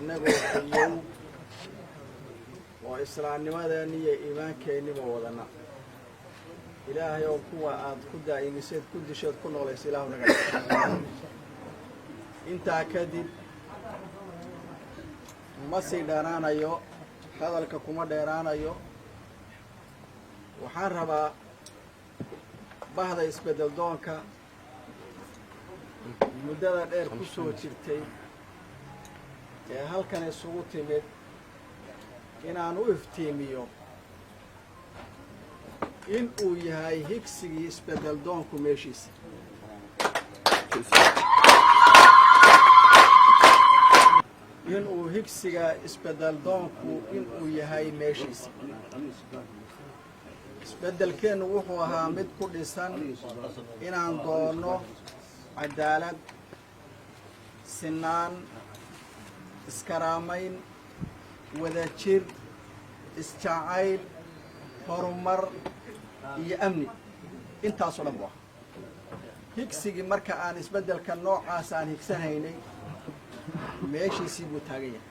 inagoo iyow oo islaamnimadeenni iyo iimaankeennaba wadana ilaahay oo kuwa aad ku daa'imiseed ku disheed ku noolaysa ilaahu naga intaa kadib ma sii dheeraanayo hadalka kuma dheeraanayo waxaan rabaa bahda isbedel doonka muddada dheer ku soo jirtay ee halkan isugu timid inaan u iftiimiyo in uu yahay higsigii isbedel doonku meeshiisa in uu higsiga isbedel doonku in uu yahay meeshiisa isbedelkeennu wuxuu ahaa mid ku dhisan inaan doono cadaalad sinaan iskaraamayn wadajir isjacayl horumar iyo amni intaasoo dhan bu ah higsigii marka aan isbeddelka noocaas aan higsanaynay meeshiisii buu taagan yahay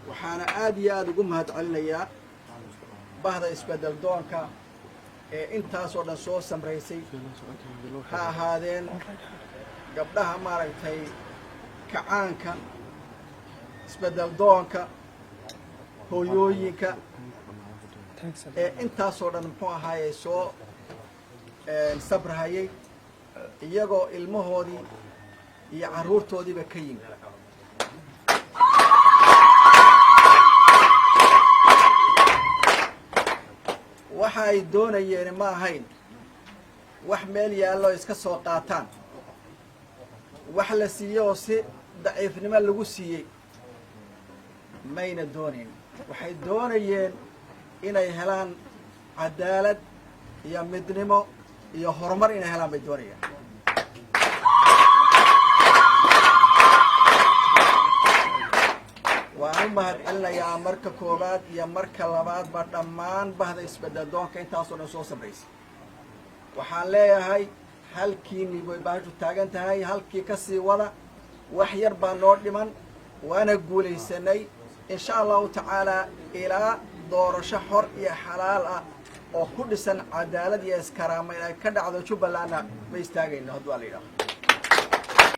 waxaana aad iyo aada ugu mahad celinayaa bahda isbedel doonka ee intaasoo dhan soo samraysay ha ahaadeen gabdhaha maaragtay kacaanka isbedel doonka hooyooyinka ee intaasoo dhan muxuu ahaayey soo sabrahayay iyagoo ilmahoodii iyo carruurtoodiiba ka yimi waxa ay doonayeen ma ahayn wax meel yaallo iska soo qaataan wax la siiyey oo si daciifnimo lagu siiyey mayna doonayn waxay doonayeen inay helaan cadaalad iyo midnimo iyo horumar inay helaan bay doonayaan waan u mahad celinayaa marka koowaad iyo marka labaadba dhammaan bahda isbedel doonka intaasoo dhan soo sabraysay waxaan leeyahay halkiinii bay baashu taagan tahay halkii ka sii wada wax yar baa noo dhiman waana guulaysanay insha allahu tacaalaa ilaa doorasho xor iyo xalaal ah oo ku dhisan cadaalad iyo iskaraamayn ay ka dhacdo jubbalandna ma istaagayno hadduu la yidhaaho